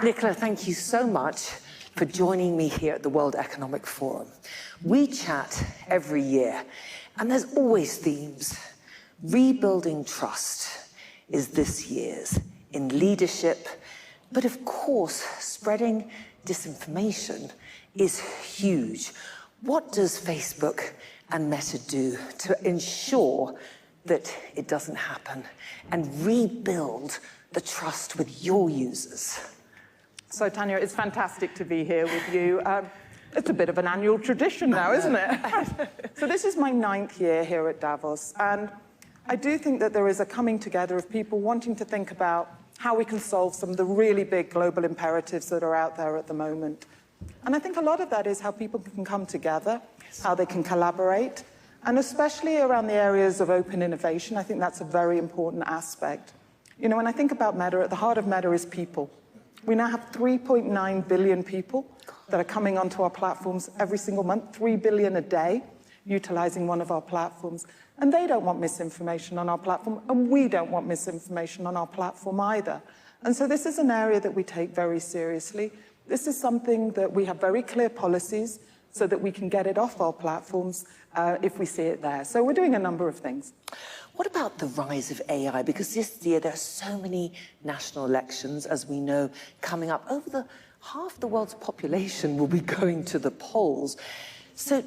Nicola, thank you so much for joining me here at the World Economic Forum. We chat every year, and there's always themes. Rebuilding trust is this year's, in leadership, but of course, spreading disinformation is huge. What does Facebook and Meta do to ensure that it doesn't happen and rebuild the trust with your users? So, Tanya, it's fantastic to be here with you. It's a bit of an annual tradition now, isn't it? So this is my 9th year here at Davos, and I do think that there is a coming together of people wanting to think about how we can solve some of the really big global imperatives that are out there at the moment. And I think a lot of that is how people can come together, how they can collaborate, and especially around the areas of open innovation. I think that's a very important aspect. You know, when I think about Meta, at the heart of Meta is people. We now have 3.9 billion people that are coming onto our platforms every single month, 3 billion a day, utilizing one of our platforms. And they don't want misinformation on our platform, and we don't want misinformation on our platform either. And so this is an area that we take very seriously. This is something that we have very clear policies so that we can get it off our platforms if we see it there. So we're doing a number of things. What about the rise of AI? Because this year there are so many national elections, as we know, coming up. Half the world's population will be going to the polls. So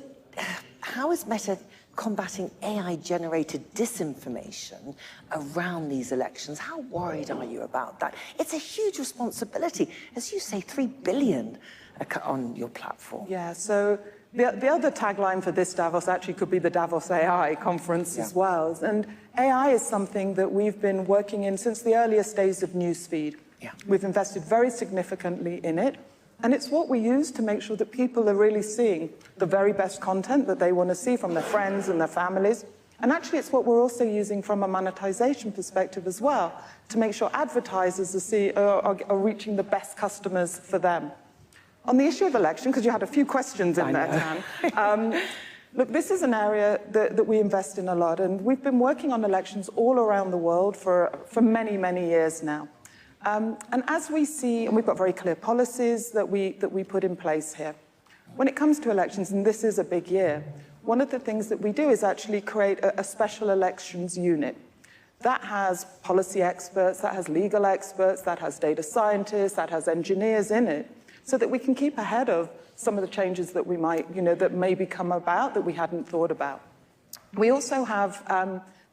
how is Meta combating AI-generated disinformation around these elections? How worried are you about that? It's a huge responsibility. As you say, 3 billion on your platform. Yeah, so the other tagline for this Davos actually could be the Davos AI conference as well. And AI is something that we've been working in since the earliest days of newsfeed. Yeah. We've invested very significantly in it. And it's what we use to make sure that people are really seeing the very best content that they want to see from their friends and their families. And actually, it's what we're also using from a monetization perspective as well, to make sure advertisers are reaching the best customers for them. On the issue of election, because you had a few questions in there, Tan, look, this is an area that we invest in a lot, and we've been working on elections all around the world for many, many years now. And as we see, and we've got very clear policies that we put in place here. When it comes to elections, and this is a big year, one of the things that we do is actually create a special elections unit. That has policy experts, that has legal experts, that has data scientists, that has engineers in it, so that we can keep ahead of some of the changes that we might, that maybe come about that we hadn't thought about. We also have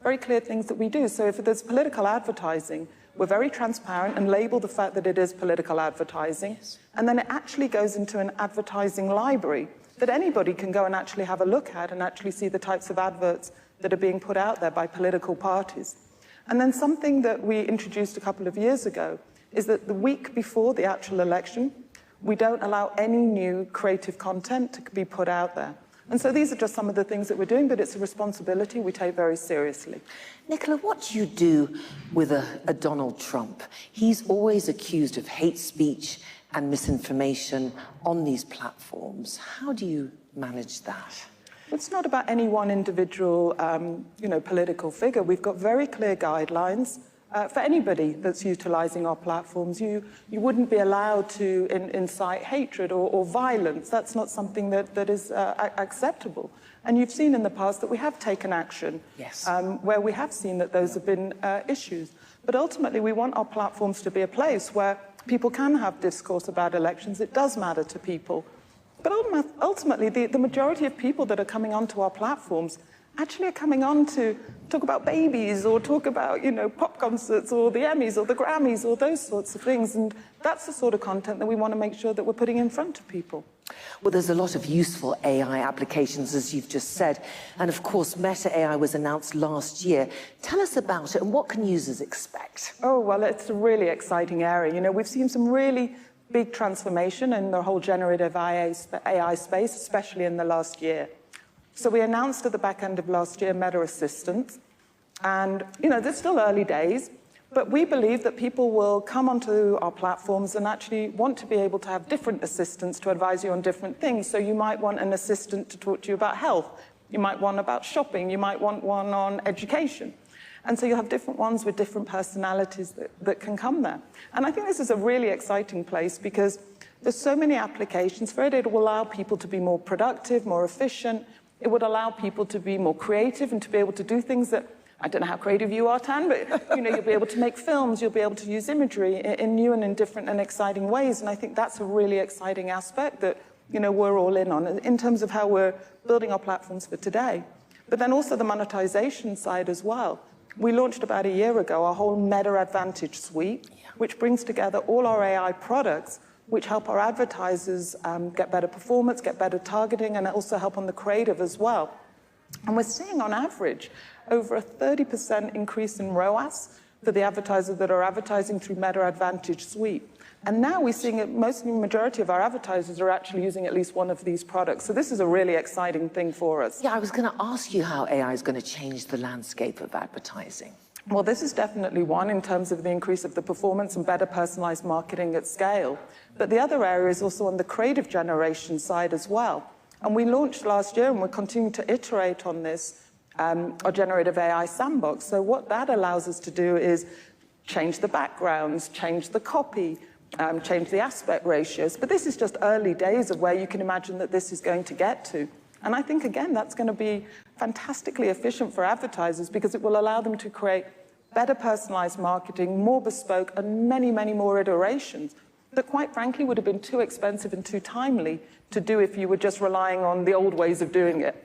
very clear things that we do. So if there's political advertising, we're very transparent and label the fact that it is political advertising. Yes. And then it actually goes into an advertising library that anybody can go and actually have a look at and actually see the types of adverts that are being put out there by political parties. And then something that we introduced a couple of years ago is that the week before the actual election, we don't allow any new creative content to be put out there. And so these are just some of the things that we're doing, but it's a responsibility we take very seriously. Nicola, what do you do with a Donald Trump? He's always accused of hate speech and misinformation on these platforms. How do you manage that? It's not about any one individual, political figure. We've got very clear guidelines. For anybody that's utilizing our platforms, you wouldn't be allowed to incite hatred or violence. That's not something that is acceptable. And you've seen in the past that we have taken action, yes, where we have seen that those have been issues. But ultimately, we want our platforms to be a place where people can have discourse about elections. It does matter to people. But ultimately, the majority of people that are coming onto our platforms actually are coming on to talk about babies or talk about, pop concerts or the Emmys or the Grammys or those sorts of things. And that's the sort of content that we want to make sure that we're putting in front of people. Well, there's a lot of useful AI applications, as you've just said. And of course, Meta AI was announced last year. Tell us about it and what can users expect? Oh, well, it's a really exciting area. We've seen some really big transformation in the whole generative AI space, especially in the last year. So we announced at the back end of last year Meta Assistant. And, they're still early days, but we believe that people will come onto our platforms and actually want to be able to have different assistants to advise you on different things. So you might want an assistant to talk to you about health. You might want about shopping. You might want one on education. And so you have different ones with different personalities that can come there. And I think this is a really exciting place because there's so many applications for it. It will allow people to be more productive, more efficient. It would allow people to be more creative and to be able to do things that, I don't know how creative you are, Tan, but you'll be able to make films, you'll be able to use imagery in new and in different and exciting ways. And I think that's a really exciting aspect that we're all in on in terms of how we're building our platforms for today. But then also the monetization side as well. We launched about a year ago our whole Meta Advantage suite, which brings together all our AI products, which help our advertisers get better performance, get better targeting, and also help on the creative as well. And we're seeing on average over a 30% increase in ROAS for the advertisers that are advertising through Meta Advantage suite. And now we're seeing it, the majority of our advertisers are actually using at least one of these products. So this is a really exciting thing for us. Yeah, I was going to ask you how AI is going to change the landscape of advertising. Well, this is definitely one in terms of the increase of the performance and better personalized marketing at scale. But the other area is also on the creative generation side as well. And we launched last year, and we're continuing to iterate on this, our generative AI sandbox. So what that allows us to do is change the backgrounds, change the copy, change the aspect ratios. But this is just early days of where you can imagine that this is going to get to. And I think, again, that's going to be fantastically efficient for advertisers because it will allow them to create better personalized marketing, more bespoke, and many, many more iterations that, quite frankly, would have been too expensive and too timely to do if you were just relying on the old ways of doing it.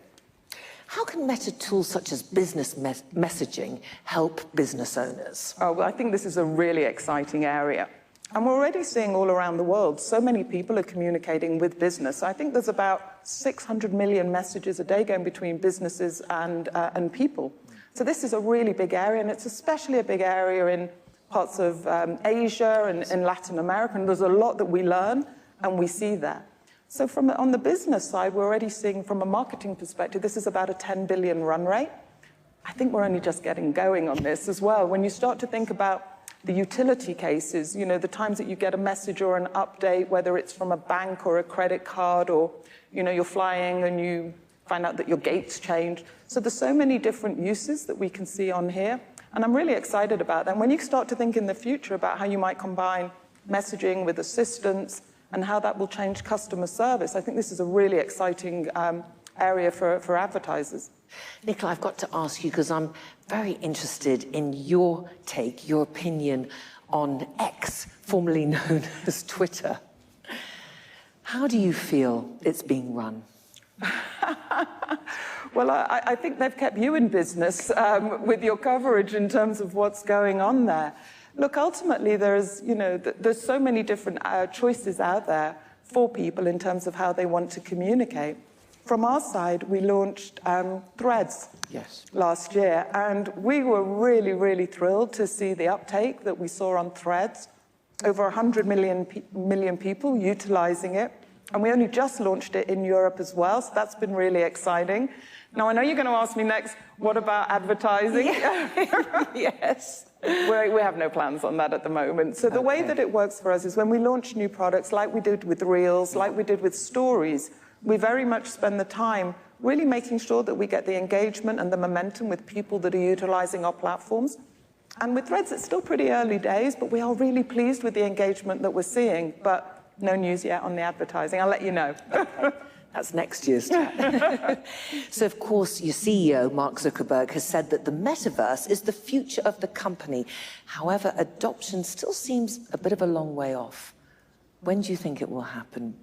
How can Meta tools such as business messaging help business owners? Oh, well, I think this is a really exciting area. And we're already seeing all around the world, so many people are communicating with business. I think there's about 600 million messages a day going between businesses and people. So this is a really big area, and it's especially a big area in parts of Asia and in Latin America. And there's a lot that we learn and we see there. So on the business side, we're already seeing from a marketing perspective, this is about a 10 billion run rate. I think we're only just getting going on this as well. When you start to think about the utility cases, the times that you get a message or an update, whether it's from a bank or a credit card, or, you're flying and you find out that your gate's changed. So there's so many different uses that we can see on here. And I'm really excited about that. And when you start to think in the future about how you might combine messaging with assistance and how that will change customer service, I think this is a really exciting area for advertisers. Nicola, I've got to ask you, because I'm very interested in your take, your opinion on X, formerly known as Twitter. How do you feel it's being run? Well, I think they've kept you in business with your coverage in terms of what's going on there. Look, ultimately, there's so many different choices out there for people in terms of how they want to communicate. From our side, we launched Threads last year, and we were really, really thrilled to see the uptake that we saw on Threads. Over 100 million people utilizing it, and we only just launched it in Europe as well, so that's been really exciting. Now, I know you're going to ask me next, what about advertising? Yes. We have no plans on that at the moment. So the way that it works for us is when we launch new products, like we did with Reels, like we did with Stories, we very much spend the time really making sure that we get the engagement and the momentum with people that are utilizing our platforms. And with Threads, it's still pretty early days, but we are really pleased with the engagement that we're seeing. But no news yet on the advertising. I'll let you know. That's next year's chat. So, of course, your CEO, Mark Zuckerberg, has said that the Metaverse is the future of the company. However, adoption still seems a bit of a long way off. When do you think it will happen?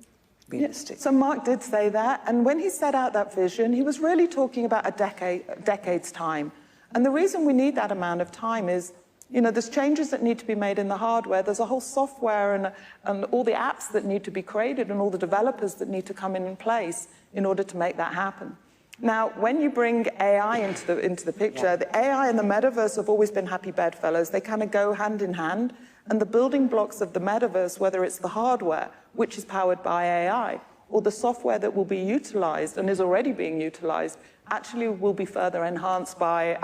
Realistic. So Mark did say that, and when he set out that vision, he was really talking about a decade's time. And the reason we need that amount of time is, there's changes that need to be made in the hardware. There's a whole software and all the apps that need to be created and all the developers that need to come in place in order to make that happen. Now, when you bring AI into the picture, the AI and the metaverse have always been happy bedfellows. They kind of go hand in hand. And the building blocks of the metaverse, whether it's the hardware, which is powered by AI, or the software that will be utilized and is already being utilized, actually will be further enhanced by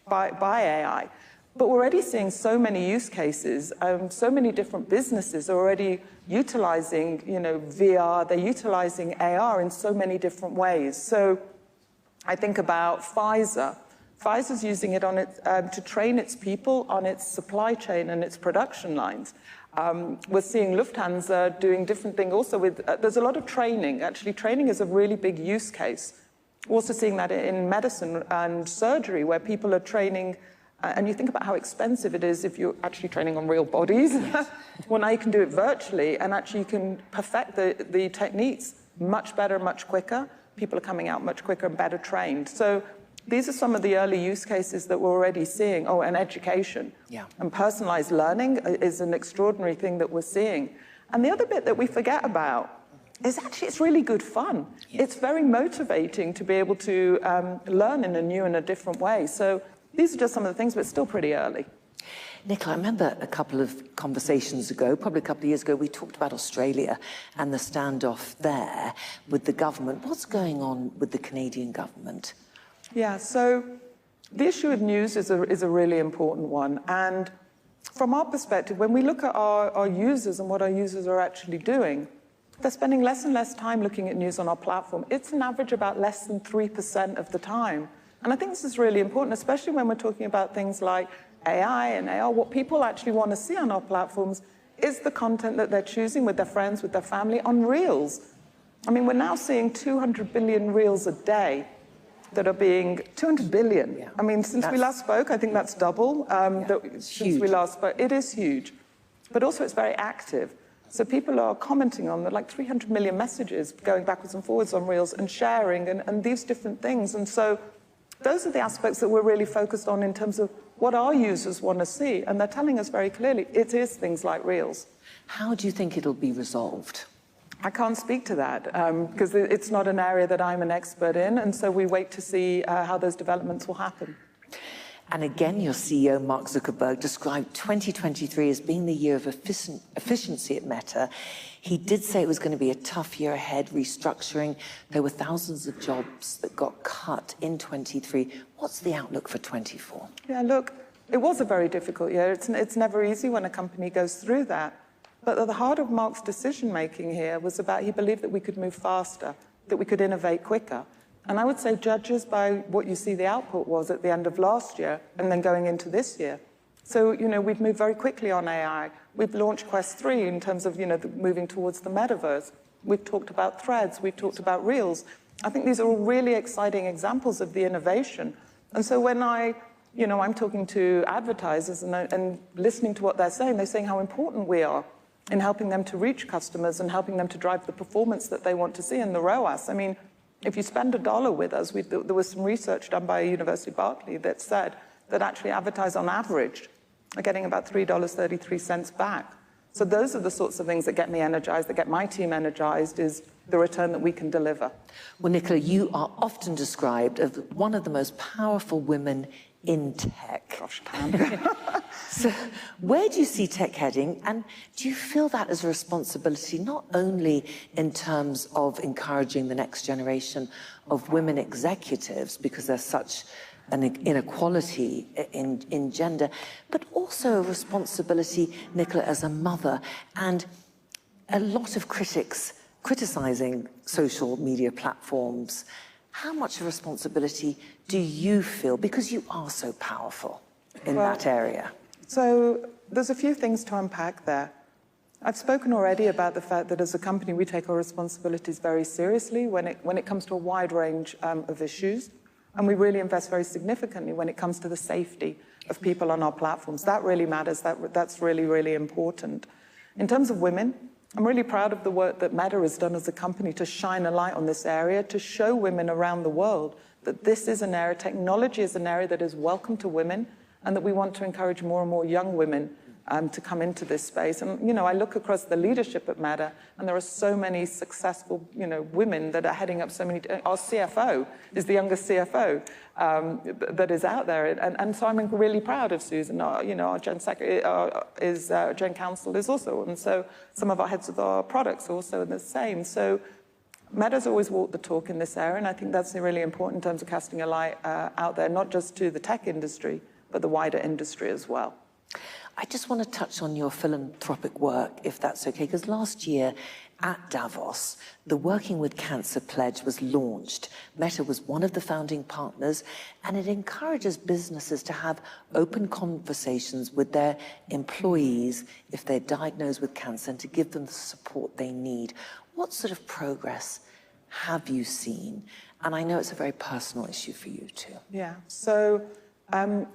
AI. But we're already seeing so many use cases. So many different businesses are already utilizing, VR. They're utilizing AR in so many different ways. So I think about Pfizer. Pfizer's using it on to train its people on its supply chain and its production lines. We're seeing Lufthansa doing different things also with, there's a lot of training. Actually, training is a really big use case. We're also seeing that in medicine and surgery, where people are training, and you think about how expensive it is if you're actually training on real bodies. Yes. Well, now you can do it virtually, and actually you can perfect the techniques much better, much quicker. People are coming out much quicker and better trained. So these are some of the early use cases that we're already seeing. Oh, and education. Yeah. And personalized learning is an extraordinary thing that we're seeing. And the other bit that we forget about is actually it's really good fun. Yeah. It's very motivating to be able to learn in a new and a different way. So these are just some of the things, but still pretty early. Nicola, I remember a couple of conversations ago, probably a couple of years ago, we talked about Australia and the standoff there with the government. What's going on with the Canadian government? Yeah, so the issue of news is a really important one. And from our perspective, when we look at our users and what our users are actually doing, they're spending less and less time looking at news on our platform. It's an average about less than 3% of the time. And I think this is really important, especially when we're talking about things like AI and AR. What people actually want to see on our platforms is the content that they're choosing with their friends, with their family, on Reels. I mean, we're now seeing 200 billion Reels a day that are being 200 billion. Yeah. I mean, since we last spoke, I think that's double. Since we last spoke, it is huge. But also it's very active. So people are commenting on like 300 million messages going backwards and forwards on Reels and sharing and these different things. And so those are the aspects that we're really focused on in terms of what our users want to see. And they're telling us very clearly, it is things like Reels. How do you think it'll be resolved? I can't speak to that because it's not an area that I'm an expert in. And so we wait to see how those developments will happen. And again, your CEO, Mark Zuckerberg, described 2023 as being the year of efficiency at Meta. He did say it was going to be a tough year ahead, restructuring. There were thousands of jobs that got cut in 23. What's the outlook for 24? Yeah, look, it was a very difficult year. It's never easy when a company goes through that. But at the heart of Mark's decision-making here was about he believed that we could move faster, that we could innovate quicker. And I would say judges by what you see the output was at the end of last year and then going into this year. So, we've moved very quickly on AI. We've launched Quest 3 in terms of, moving towards the Metaverse. We've talked about threads. We've talked about Reels. I think these are all really exciting examples of the innovation. And so when I'm talking to advertisers and listening to what they're saying how important we are in helping them to reach customers and helping them to drive the performance that they want to see in the ROAS. I mean, if you spend $1 with us, there was some research done by University of Berkeley that said that actually advertisers on average are getting about $3.33 back. So those are the sorts of things that get me energized, that get my team energized, is the return that we can deliver. Well, Nicola, you are often described as one of the most powerful women in tech. Gosh, Pam. So where do you see tech heading? And do you feel that as a responsibility, not only in terms of encouraging the next generation of women executives, because there's such an inequality in gender, but also a responsibility, Nicola, as a mother, and a lot of critics criticizing social media platforms. How much of responsibility do you feel, because you are so powerful in that area? So there's a few things to unpack there. I've spoken already about the fact that as a company, we take our responsibilities very seriously when it comes to a wide range of issues. And we really invest very significantly when it comes to the safety of people on our platforms. That really matters. That's really, really important. In terms of women, I'm really proud of the work that Meta has done as a company to shine a light on this area, to show women around the world that this is an area, technology is an area that is welcome to women, and that we want to encourage more and more young women to come into this space. And, I look across the leadership at Meta, and there are so many successful, women that are heading up so many. Our CFO is the youngest CFO that is out there. And so I'm really proud of Susan. Our Gen Gen Counsel is also. And so some of our heads of our products are also the same. So Meta's always walked the talk in this area, and I think that's really important in terms of casting a light out there, not just to the tech industry, but the wider industry as well. I just want to touch on your philanthropic work, if that's okay, because last year at Davos, the Working with Cancer Pledge was launched. Meta was one of the founding partners, and it encourages businesses to have open conversations with their employees if they're diagnosed with cancer and to give them the support they need. What sort of progress have you seen? And I know it's a very personal issue for you too. Yeah, so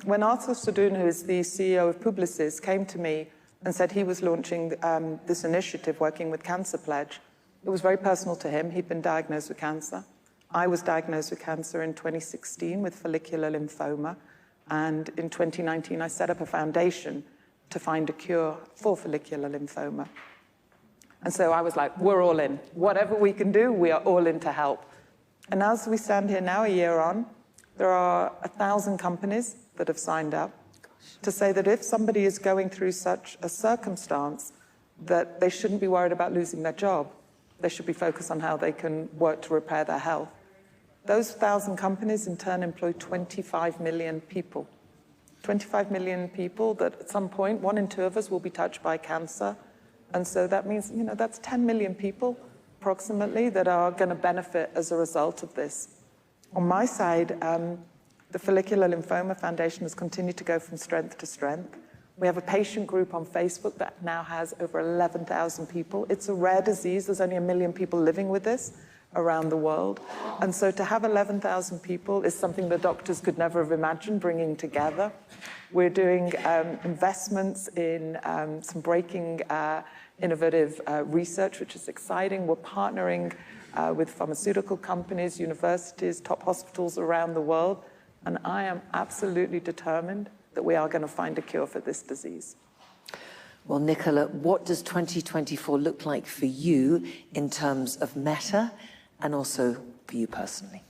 when Arthur Sadoun, who is the CEO of Publicis, came to me and said he was launching this initiative, Working with Cancer Pledge, it was very personal to him. He'd been diagnosed with cancer. I was diagnosed with cancer in 2016 with follicular lymphoma. And in 2019, I set up a foundation to find a cure for follicular lymphoma. And so I was like, we're all in. Whatever we can do, we are all in to help. And as we stand here now, a year on, there are 1,000 companies that have signed up to say that if somebody is going through such a circumstance, that they shouldn't be worried about losing their job. They should be focused on how they can work to repair their health. Those 1,000 companies in turn employ 25 million people. 25 million people that at some point, 1 in 2 of us will be touched by cancer. And so that means, that's 10 million people approximately that are going to benefit as a result of this. On my side, the Follicular Lymphoma Foundation has continued to go from strength to strength. We have a patient group on Facebook that now has over 11,000 people. It's a rare disease. There's only 1 million people living with this around the world. And so to have 11,000 people is something the doctors could never have imagined bringing together. We're doing investments in some breaking innovative research, which is exciting. We're partnering with pharmaceutical companies, universities, top hospitals around the world. And I am absolutely determined that we are going to find a cure for this disease. Well, Nicola, what does 2024 look like for you in terms of Meta and also for you personally?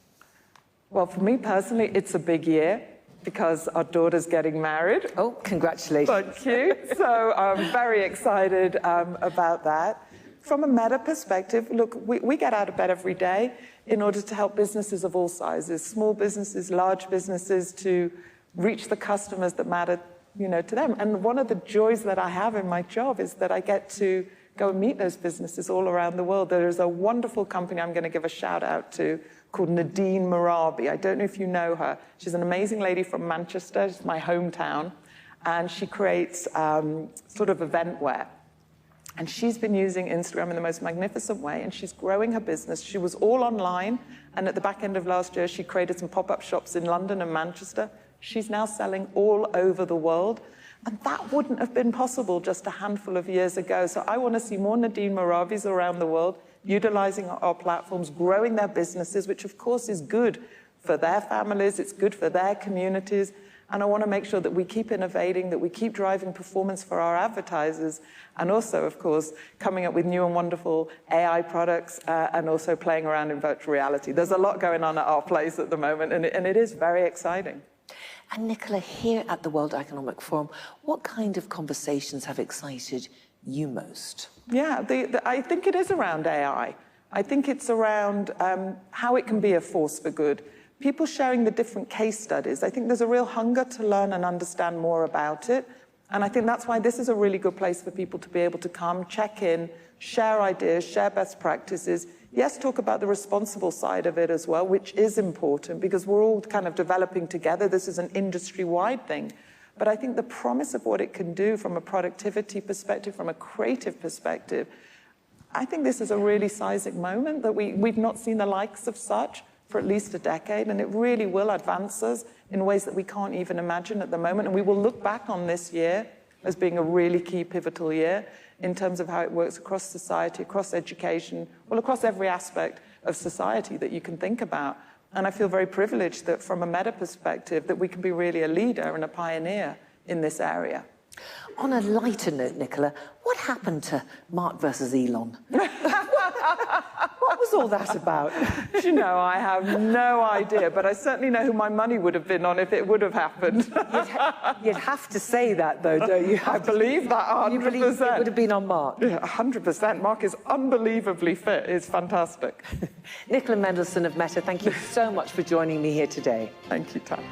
Well, for me personally, it's a big year because our daughter's getting married. Oh, congratulations. Thank you. So I'm very excited about that. From a Meta perspective, look, we get out of bed every day in order to help businesses of all sizes, small businesses, large businesses, to reach the customers that matter, to them. And one of the joys that I have in my job is that I get to go and meet those businesses all around the world. There is a wonderful company I'm going to give a shout out to called Nadine Marabi. I don't know if you know her. She's an amazing lady from Manchester. It's my hometown. And she creates sort of eventwear. And she's been using Instagram in the most magnificent way, and she's growing her business. She was all online, and at the back end of last year, she created some pop-up shops in London and Manchester. She's now selling all over the world, and that wouldn't have been possible just a handful of years ago. So I want to see more Nadine Marabis around the world, utilizing our platforms, growing their businesses, which of course is good for their families, it's good for their communities. And I want to make sure that we keep innovating, that we keep driving performance for our advertisers, and also, of course, coming up with new and wonderful AI products, and also playing around in virtual reality. There's a lot going on at our place at the moment, and it is very exciting. And Nicola, here at the World Economic Forum, what kind of conversations have excited you most? Yeah, I think it is around AI. I think it's around how it can be a force for good. People sharing the different case studies. I think there's a real hunger to learn and understand more about it. And I think that's why this is a really good place for people to be able to come, check in, share ideas, share best practices. Yes, talk about the responsible side of it as well, which is important because we're all kind of developing together. This is an industry-wide thing. But I think the promise of what it can do from a productivity perspective, from a creative perspective, I think this is a really seismic moment that we've not seen the likes of such for at least a decade, and it really will advance us in ways that we can't even imagine at the moment. And we will look back on this year as being a really key pivotal year in terms of how it works across society, across education, well, across every aspect of society that you can think about. And I feel very privileged that from a Meta perspective, that we can be really a leader and a pioneer in this area. On a lighter note, Nicola, what happened to Mark versus Elon? What was all that about? I have no idea, but I certainly know who my money would have been on if it would have happened. You'd have to say that, though, don't you? I believe that 100%. You believe it would have been on Mark? Yeah, 100%. Mark is unbelievably fit. It's fantastic. Nicola Mendelsohn of Meta, thank you so much for joining me here today. Thank you, Tam.